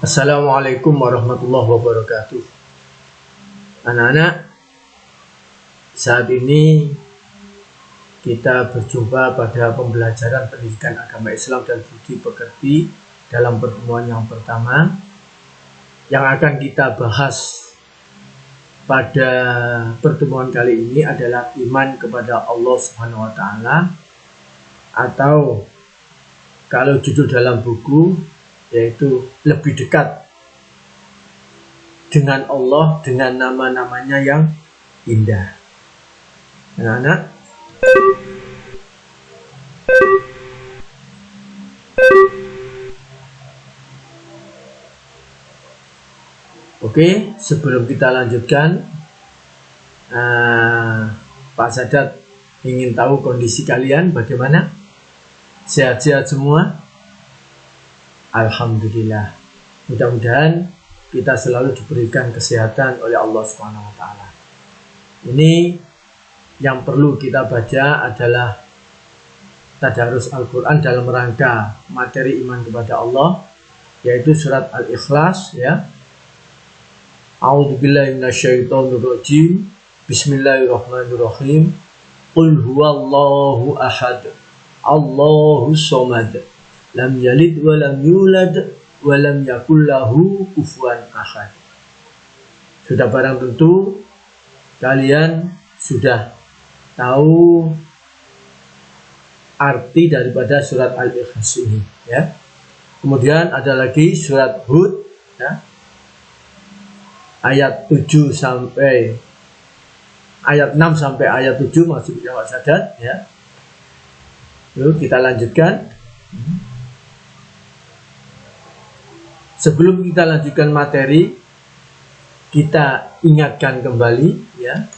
Assalamualaikum warahmatullahi wabarakatuh. Anak-anak, saat ini kita berjumpa pada pembelajaran pendidikan agama Islam dan budi pekerti dalam pertemuan yang pertama. Yang akan kita bahas pada pertemuan kali ini adalah iman kepada Allah Subhanahu wa Ta'ala, atau kalau judul dalam buku yaitu lebih dekat dengan Allah dengan nama-namanya yang indah. Anak-anak, oke, sebelum kita lanjutkan, Pak Sadat ingin tahu kondisi kalian bagaimana? Sehat-sehat semua? Alhamdulillah. Mudah-mudahan kita selalu diberikan kesehatan oleh Allah Subhanahu wa Ta'ala. Ini yang perlu kita baca adalah tadarus Al-Quran dalam rangka materi iman kepada Allah, yaitu surat Al-Ikhlas, ya. A'udzubillahi minasyaitonirrajim. Bismillahirrahmanirrahim. Qul huwallahu ahad, Allahus somad, lam yalid wa lam yulad wa lam yakul lahu kufuwan ahad. Sudah barang tentu kalian sudah tahu arti daripada surat Al-Ikhlas ini, ya. Kemudian ada lagi surat Hud, ya, ayat 7 sampai ayat 6 sampai ayat 7 maksudnya Pak Sadat, ya. Yuk kita lanjutkan. Sebelum kita lanjutkan materi, kita ingatkan kembali, ya.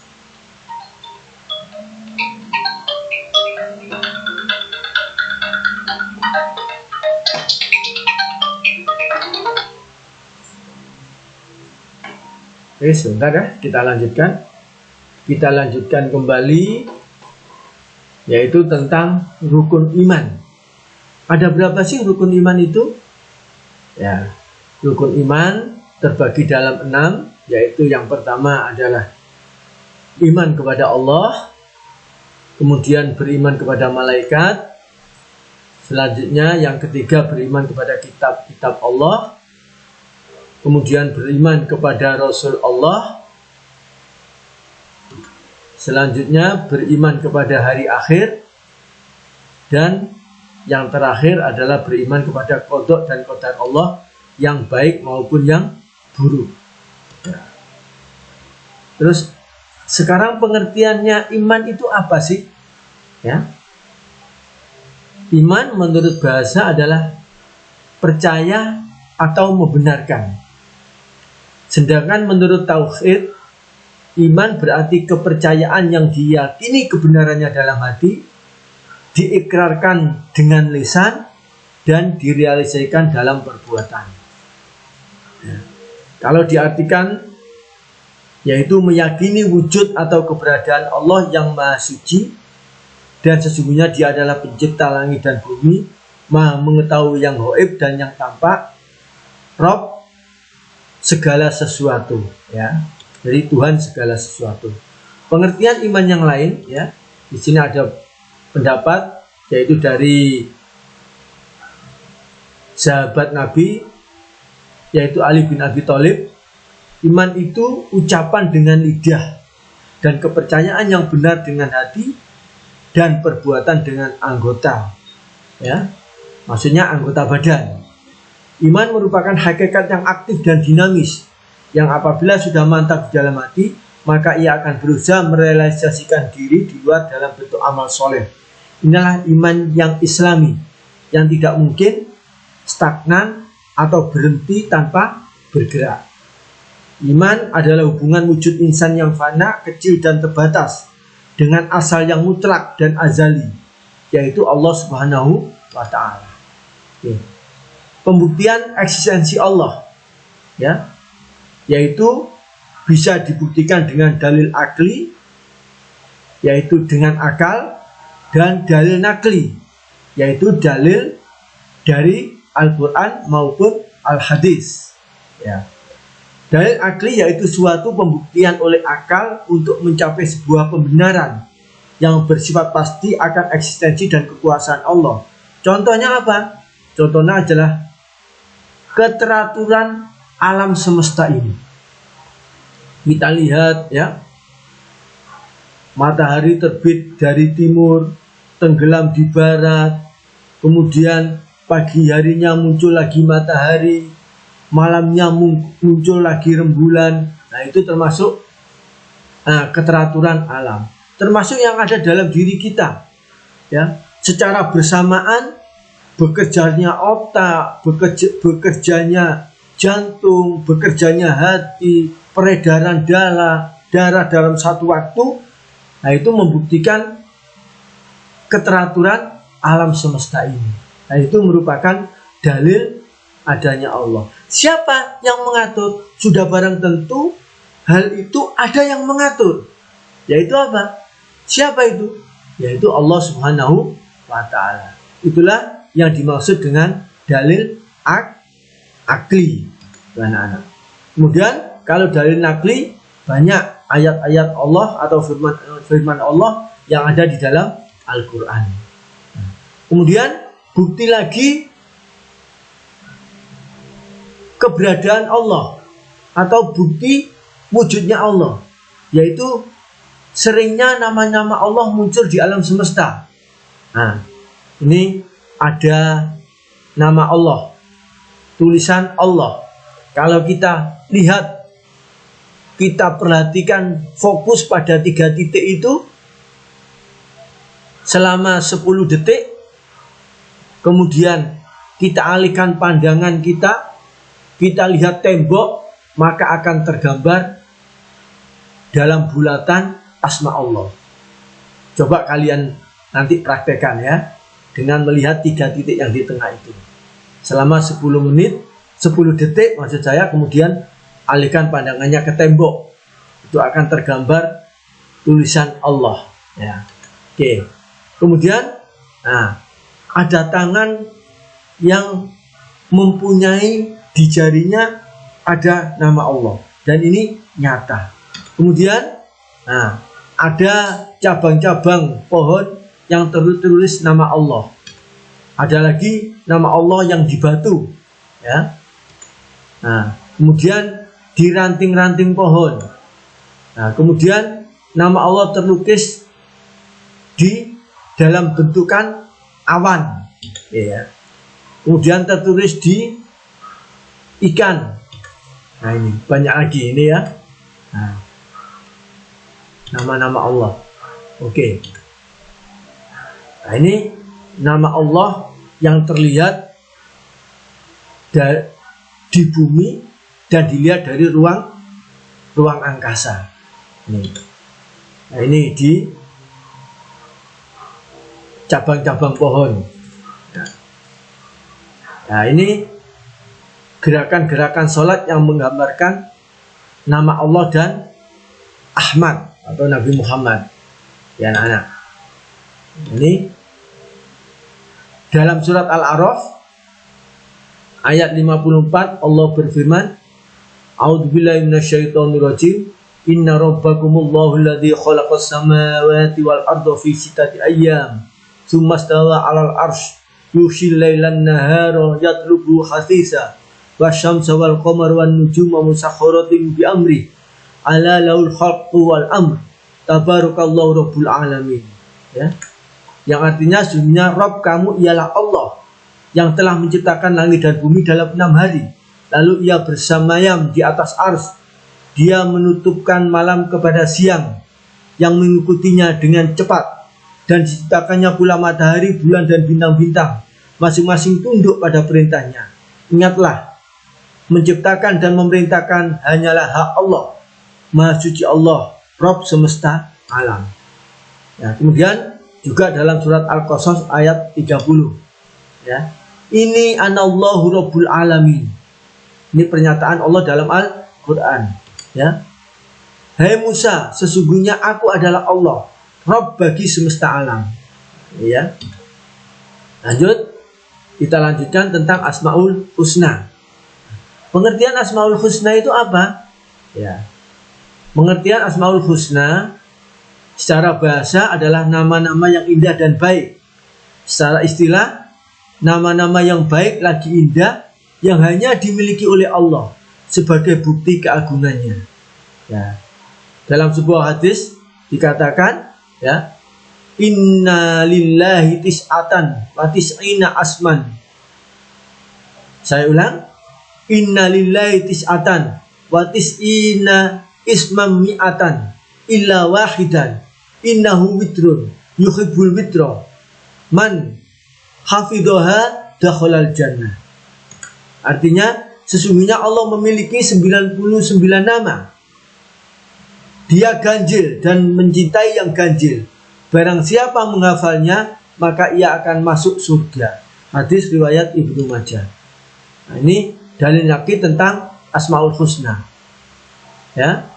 Oke, sebentar ya, kita lanjutkan. Kita lanjutkan kembali, yaitu tentang rukun iman. Ada berapa sih rukun iman itu? Ya, rukun iman terbagi dalam 6, yaitu yang pertama adalah iman kepada Allah, kemudian beriman kepada malaikat, selanjutnya yang ketiga beriman kepada kitab-kitab Allah, kemudian beriman kepada Rasul Allah, selanjutnya beriman kepada hari akhir, dan yang terakhir adalah beriman kepada qada dan qadar Allah yang baik maupun yang buruk. Terus sekarang pengertiannya iman itu apa sih? Ya. Iman menurut bahasa adalah percaya atau membenarkan. Sedangkan menurut tauhid, iman berarti kepercayaan yang diyakini kebenarannya dalam hati, diikrarkan dengan lisan, dan direalisasikan dalam perbuatan. Ya. Kalau diartikan, yaitu meyakini wujud atau keberadaan Allah yang maha suci, dan sesungguhnya Dia adalah pencipta langit dan bumi, maha mengetahui yang gaib dan yang tampak, Rob segala sesuatu, ya. Dari Tuhan segala sesuatu. Pengertian iman yang lain, ya, di sini ada pendapat, yaitu dari sahabat Nabi, yaitu Ali bin Abi Thalib. Iman itu ucapan dengan lidah dan kepercayaan yang benar dengan hati dan perbuatan dengan anggota, ya. Maksudnya anggota badan. Iman merupakan hakikat yang aktif dan dinamis, yang apabila sudah mantap di dalam hati, maka ia akan berusaha merealisasikan diri di luar dalam bentuk amal soleh. Inilah iman yang islami, yang tidak mungkin stagnan atau berhenti tanpa bergerak. Iman adalah hubungan wujud insan yang fana, kecil dan terbatas dengan asal yang mutlak dan azali, yaitu Allah Subhanahu wa Ta'ala. Pembuktian eksistensi Allah, ya, yaitu bisa dibuktikan dengan dalil akli, yaitu dengan akal, dan dalil nakli, yaitu dalil dari Al-Quran maupun Al-Hadis. Ya. Dalil akli yaitu suatu pembuktian oleh akal untuk mencapai sebuah pembenaran yang bersifat pasti akan eksistensi dan kekuasaan Allah. Contohnya apa? Contohnya adalah keteraturan alam semesta ini. Kita lihat ya, matahari terbit dari timur, tenggelam di barat, kemudian pagi harinya muncul lagi matahari, malamnya muncul lagi rembulan. Nah, itu termasuk keteraturan alam. Termasuk yang ada dalam diri kita. Ya, secara bersamaan bekerjanya otak, bekerjanya jantung, bekerjanya hati, peredaran darah dalam satu waktu. Nah, itu membuktikan keteraturan alam semesta ini. Nah, itu merupakan dalil adanya Allah. Siapa yang mengatur? Sudah barang tentu hal itu ada yang mengatur. Yaitu apa? Siapa itu? Yaitu Allah Subhanahu wa ta'ala. Itulah yang dimaksud dengan dalil akli, anak-anak. Kemudian kalau dalil nakli, banyak ayat-ayat Allah atau firman Allah yang ada di dalam Al-Quran. Kemudian bukti lagi keberadaan Allah atau bukti wujudnya Allah, yaitu seringnya nama-nama Allah muncul di alam semesta. Nah, ini ada nama Allah, tulisan Allah. Kalau kita lihat, kita perhatikan fokus pada 3 titik itu selama 10 detik, kemudian kita alihkan pandangan kita lihat tembok, maka akan tergambar dalam bulatan asma Allah. Coba kalian nanti praktekkan ya, dengan melihat 3 titik yang di tengah itu. Selama 10 menit, 10 detik maksud saya, kemudian alihkan pandangannya ke tembok. Itu akan tergambar tulisan Allah. Ya. Oke. Kemudian, ada tangan yang mempunyai di jarinya ada nama Allah. Dan ini nyata. Kemudian, ada cabang-cabang pohon yang tertulis nama Allah. Ada lagi nama Allah yang di batu. Ya. Kemudian di ranting-ranting pohon. Kemudian nama Allah terlukis di dalam bentukan awan. Ya. Kemudian tertulis di ikan. Nah, ini banyak lagi ini ya. Nama-nama Allah. Oke. Nah, ini nama Allah yang terlihat di bumi dan dilihat dari ruang angkasa. Nah, ini di cabang-cabang pohon. Nah, ini gerakan-gerakan sholat yang menggambarkan nama Allah dan Ahmad atau Nabi Muhammad. Ya anak-anak. Ini dalam surat Al-A'raf ayat 54 Allah berfirman, A'udzubillahi minasyaitonirrajim. Inna rabbakumullahu alladzi khalaqas samawati wal arda fi sittati ayyam tsumma stawa 'alal arsy yughshil lailan nahara yatlubu hasisa wasyamsa wal qamara wan nujuma musakhkharatin bi amri ala laul khalqu wal amr tabarakallahu rabbul alamin. Ya. Yang artinya sesungguhnya Rabb kamu ialah Allah yang telah menciptakan langit dan bumi dalam 6 hari. Lalu ia bersemayam di atas ars. Dia menutupkan malam kepada siang yang mengikutinya dengan cepat. Dan diciptakannya pula matahari, bulan dan bintang-bintang. Masing-masing tunduk pada perintahnya. Ingatlah, menciptakan dan memerintahkan hanyalah hak Allah. Maha suci Allah, Rabb semesta alam. Ya, kemudian juga dalam surat Al-Qasas ayat 30. Ya. Ini anallahu rabbul alamin. Ini pernyataan Allah dalam Al-Quran. Ya. Hai Musa, sesungguhnya aku adalah Allah, Rabb bagi semesta alam. Ya. Lanjut, kita lanjutkan tentang Asmaul Husna. Pengertian Asmaul Husna itu apa? Ya. Pengertian Asmaul Husna secara bahasa adalah nama-nama yang indah dan baik. Secara istilah, nama-nama yang baik lagi indah yang hanya dimiliki oleh Allah sebagai bukti keagungannya. Ya. Dalam sebuah hadis dikatakan, ya, inna lillahi tis'atan wa tis'ina asman. Saya ulang, inna lillahi tis'atan wa tis'ina isman mi'atan illa wahidan innahu witrun yuhibbul witra man hafidhaha dakhalal jannah. Artinya sesungguhnya Allah memiliki 99 nama. Dia ganjil dan mencintai yang ganjil. Barang siapa menghafalnya maka ia akan masuk surga. Hadis riwayat Ibnu Majah. Nah, ini dalil lagi tentang Asmaul Husna. Ya.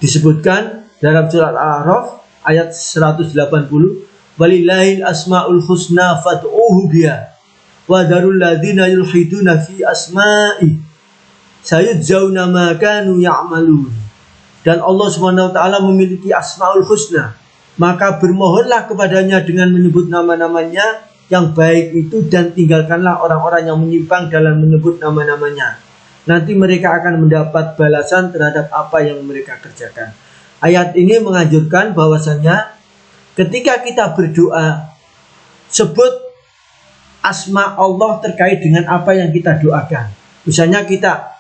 Disebutkan dalam surat Al-A'raf ayat 180, walillahil asmaul husna fad'uhu biha wa darul ladzina yulhiduna fi asma'i sayujzauna ma kanu ya'malun. Dan Allah Subhanahu wa taala memiliki Asmaul Husna, maka bermohonlah kepadanya dengan menyebut nama-namanya yang baik itu dan tinggalkanlah orang-orang yang menyimpang dalam menyebut nama-namanya. Nanti mereka akan mendapat balasan terhadap apa yang mereka kerjakan. Ayat ini menganjurkan bahwasanya ketika kita berdoa, sebut asma Allah terkait dengan apa yang kita doakan. Misalnya kita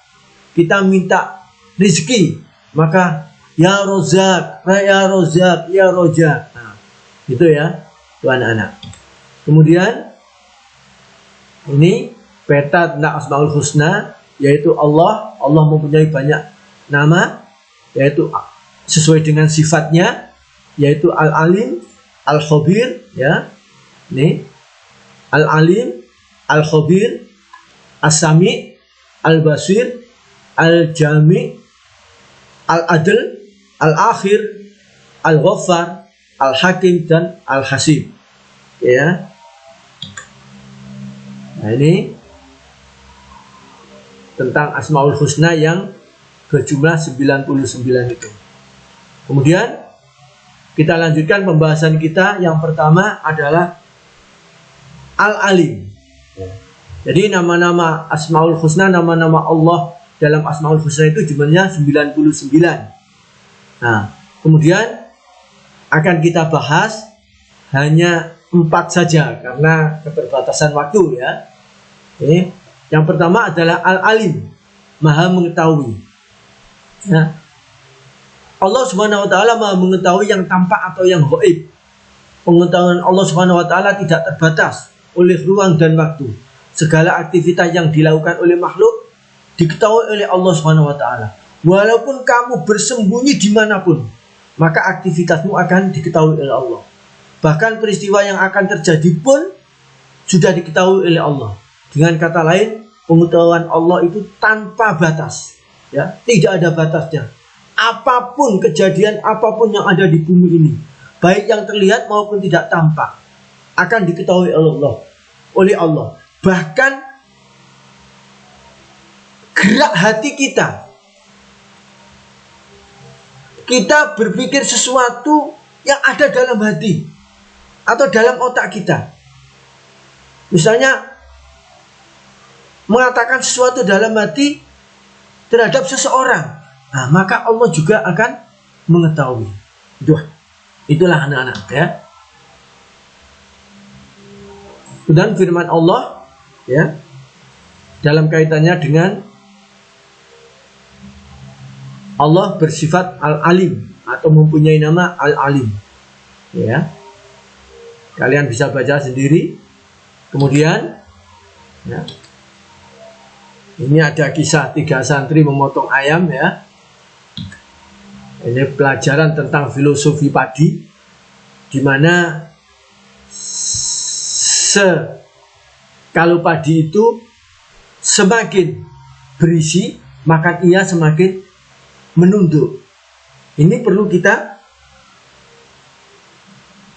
minta rezeki, maka ya Rozak, ya Rozak, ya Rojak. Nah, itu ya, tuh anak-anak. Kemudian ini peta tentang Asmaul Husna, yaitu Allah mempunyai banyak nama, yaitu sesuai dengan sifatnya, yaitu Al-Alim, Al-Khabir, ya. Nih, Al-Alim, Al-Khabir, As-Sami, Al-Basir, Al-Jami, Al-Adl, Al-Akhir, Al-Ghaffar, Al-Hakim, dan Al-Hasib. Ya. Nah, ini tentang Asmaul Husna yang berjumlah 99 itu. Kemudian kita lanjutkan pembahasan kita. Yang pertama adalah Al-Alim. Jadi nama-nama Asmaul Husna, nama-nama Allah dalam Asmaul Husna itu jumlahnya 99. Nah, kemudian akan kita bahas hanya 4 saja karena keterbatasan waktu, ya. Oke. Yang pertama adalah Al-Alim, Maha mengetahui. Ya. Allah Subhanahu wa taala Maha mengetahui yang tampak atau yang gaib. Pengetahuan Allah Subhanahu wa taala tidak terbatas oleh ruang dan waktu. Segala aktivitas yang dilakukan oleh makhluk diketahui oleh Allah Subhanahu wa taala. Walaupun kamu bersembunyi dimanapun, maka aktivitasmu akan diketahui oleh Allah. Bahkan peristiwa yang akan terjadi pun sudah diketahui oleh Allah. Dengan kata lain, pengetahuan Allah itu tanpa batas, ya, tidak ada batasnya. Apapun kejadian, apapun yang ada di bumi ini, baik yang terlihat maupun tidak tampak, akan diketahui oleh Allah. Bahkan gerak hati kita berpikir sesuatu yang ada dalam hati atau dalam otak kita. Misalnya mengatakan sesuatu dalam hati terhadap seseorang, nah, maka Allah juga akan mengetahui. Itulah anak-anak, ya. Dan firman Allah, ya, dalam kaitannya dengan Allah bersifat Al-Alim atau mempunyai nama Al-Alim, ya. Kalian bisa baca sendiri. Kemudian, ya, ini ada kisah 3 santri memotong ayam, ya. Ini pelajaran tentang filosofi padi, di mana kalau padi itu semakin berisi, maka ia semakin menunduk. Ini perlu kita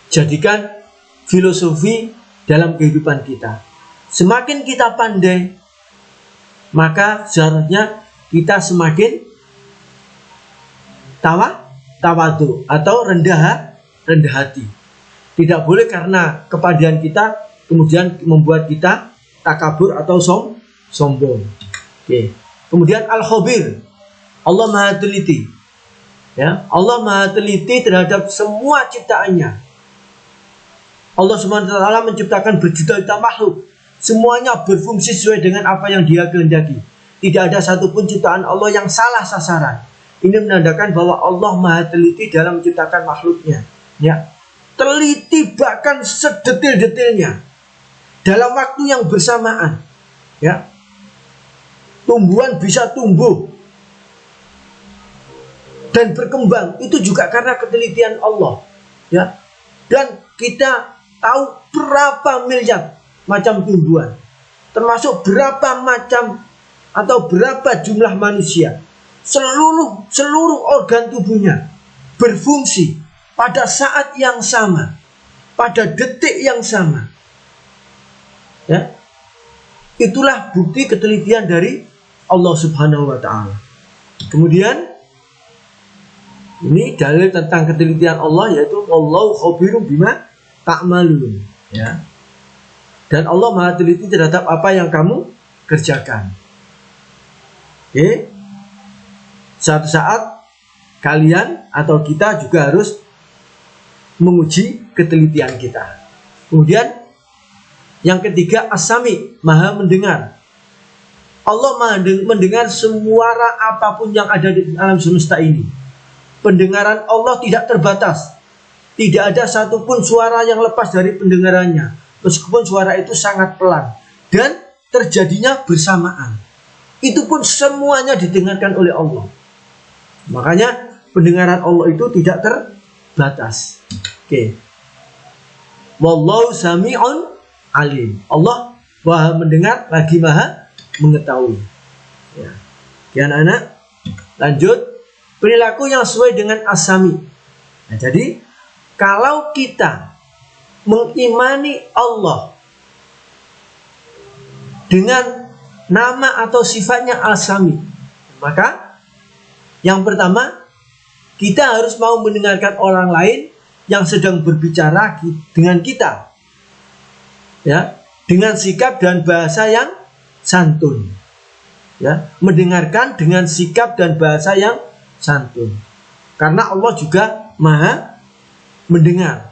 jadikan filosofi dalam kehidupan kita. Semakin kita pandai maka seharusnya kita semakin tawadu atau rendah hati. Tidak boleh karena kepaduan kita kemudian membuat kita takabur atau sombong. Oke. Kemudian al-khabir, Allah Maha teliti. Ya, Allah Maha teliti terhadap semua ciptaannya. Allah Subhanahu wa taala menciptakan berjuta-juta makhluk. Semuanya berfungsi sesuai dengan apa yang Dia kehendaki. Tidak ada satupun ciptaan Allah yang salah sasaran. Ini menandakan bahwa Allah Maha teliti dalam menciptakan makhluknya. Ya. Teliti bahkan sedetil-detilnya. Dalam waktu yang bersamaan. Ya. Tumbuhan bisa tumbuh dan berkembang itu juga karena ketelitian Allah. Ya. Dan kita tahu berapa miliar macam tumbuhan, termasuk berapa macam atau berapa jumlah manusia. Seluruh organ tubuhnya berfungsi pada saat yang sama, pada detik yang sama. Ya. Itulah bukti ketelitian dari Allah Subhanahu wa taala. Kemudian ini dalil tentang ketelitian Allah, yaitu Wallahu khabirum bima ta'malun, ya. Dan Allah Maha teliti terhadap apa yang kamu kerjakan. Oke. Suatu saat kalian atau kita juga harus menguji ketelitian kita. Kemudian yang ketiga, as-sami, Maha mendengar. Allah Maha mendengar suara apapun yang ada di alam semesta ini. Pendengaran Allah tidak terbatas. Tidak ada satupun suara yang lepas dari pendengarannya, meskipun suara itu sangat pelan dan terjadinya bersamaan. Itu pun semuanya didengarkan oleh Allah. Makanya pendengaran Allah itu tidak terbatas. Oke. Wallahu sami'un alim. Allah Maha mendengar lagi Maha mengetahui. Ya. Kian anak, lanjut. Perilaku yang sesuai dengan as-sami. Nah, jadi kalau kita mengimani Allah dengan nama atau sifatnya as-sami, maka yang pertama kita harus mau mendengarkan orang lain yang sedang berbicara dengan kita, ya, dengan sikap dan bahasa yang santun, ya, mendengarkan dengan sikap dan bahasa yang santun, karena Allah juga Maha mendengar.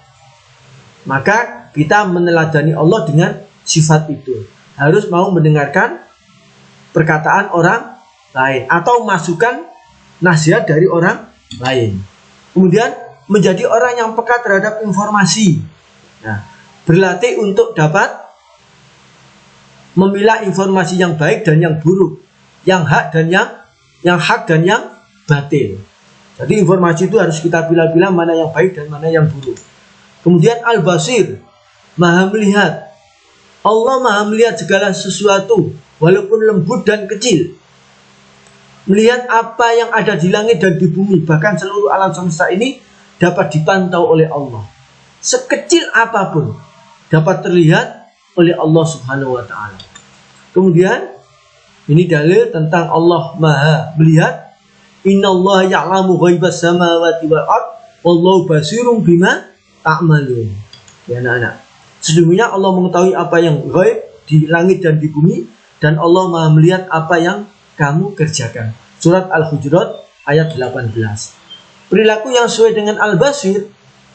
Maka kita meneladani Allah dengan sifat itu. Harus mau mendengarkan perkataan orang lain atau masukan nasihat dari orang lain. Kemudian menjadi orang yang peka terhadap informasi. Nah, berlatih untuk dapat memilah informasi yang baik dan yang buruk, yang hak dan yang batil. Jadi informasi itu harus kita pilih-pilih mana yang baik dan mana yang buruk. Kemudian al-basir, Maha melihat. Allah Maha melihat segala sesuatu walaupun lembut dan kecil. Melihat apa yang ada di langit dan di bumi, bahkan seluruh alam semesta ini dapat dipantau oleh Allah. Sekecil apapun dapat terlihat oleh Allah Subhanahu wa taala. Kemudian ini dalil tentang Allah Maha melihat. Innallaha ya'lamu ghaibas samawati wal ard wallahu basirum bima ta'malun. Ya anak-anak, sesungguhnya Allah mengetahui apa yang ghaib di langit dan di bumi, dan Allah Maha melihat apa yang kamu kerjakan. Surat Al-Hujurat ayat 18. Perilaku yang sesuai dengan Al-Basir,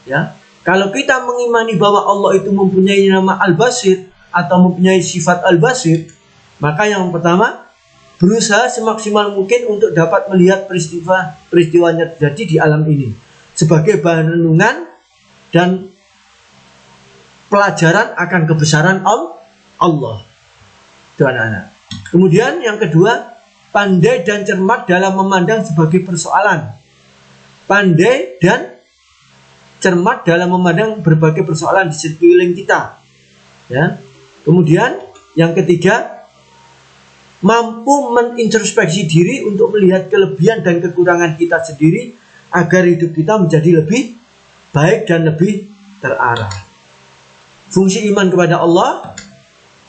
ya. Kalau kita mengimani bahwa Allah itu mempunyai nama Al-Basir atau mempunyai sifat Al-Basir, maka yang pertama, berusaha semaksimal mungkin untuk dapat melihat peristiwanya terjadi di alam ini sebagai bahan renungan dan pelajaran akan kebesaran Allah. Itu anak-anak. Kemudian yang kedua, pandai dan cermat dalam memandang sebagai persoalan. Pandai dan cermat dalam memandang berbagai persoalan di sekeliling kita. Ya. Kemudian yang ketiga, mampu menintrospeksi diri untuk melihat kelebihan dan kekurangan kita sendiri agar hidup kita menjadi lebih baik dan lebih terarah. Fungsi iman kepada Allah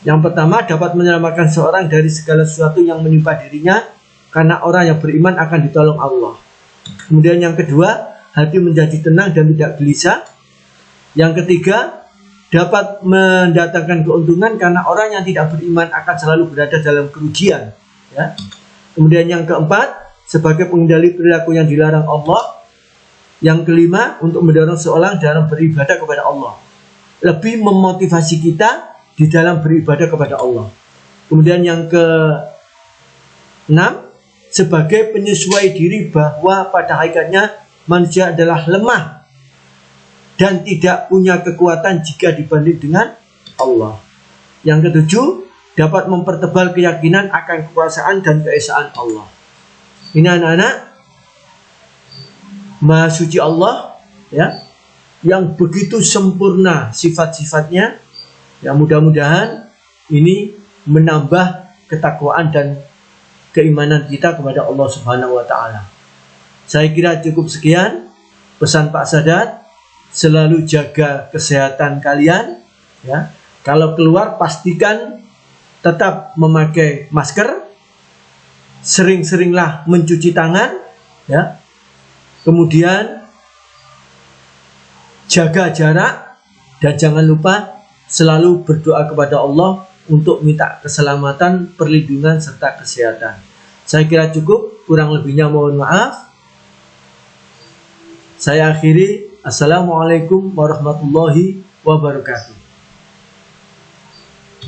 Yang pertama, dapat menyelamatkan seorang dari segala sesuatu yang menimpa dirinya, karena orang yang beriman akan ditolong Allah. Kemudian yang kedua, hati menjadi tenang dan tidak gelisah. Yang ketiga, dapat mendatangkan keuntungan karena orang yang tidak beriman akan selalu berada dalam kerugian. Ya. Kemudian yang keempat, sebagai pengendali perilaku yang dilarang Allah. Yang kelima, untuk mendorong seorang dalam beribadah kepada Allah. Lebih memotivasi kita di dalam beribadah kepada Allah. Kemudian yang keenam, sebagai penyesuai diri bahwa pada hakikatnya manusia adalah lemah dan tidak punya kekuatan jika dibanding dengan Allah. Yang ketujuh, dapat mempertebal keyakinan akan kekuasaan dan keesaan Allah. Ini anak-anak, Maha Suci Allah, ya, yang begitu sempurna sifat-sifatnya. Ya, mudah-mudahan ini menambah ketakwaan dan keimanan kita kepada Allah Subhanahu wa taala. Saya kira cukup sekian pesan Pak Sadat. Selalu jaga kesehatan kalian, ya. Kalau keluar pastikan tetap memakai masker. Sering-seringlah mencuci tangan, ya. Kemudian jaga jarak dan jangan lupa selalu berdoa kepada Allah untuk minta keselamatan, perlindungan serta kesehatan. Saya kira cukup, kurang lebihnya mohon maaf. Saya akhiri. Assalamualaikum warahmatullahi wabarakatuh.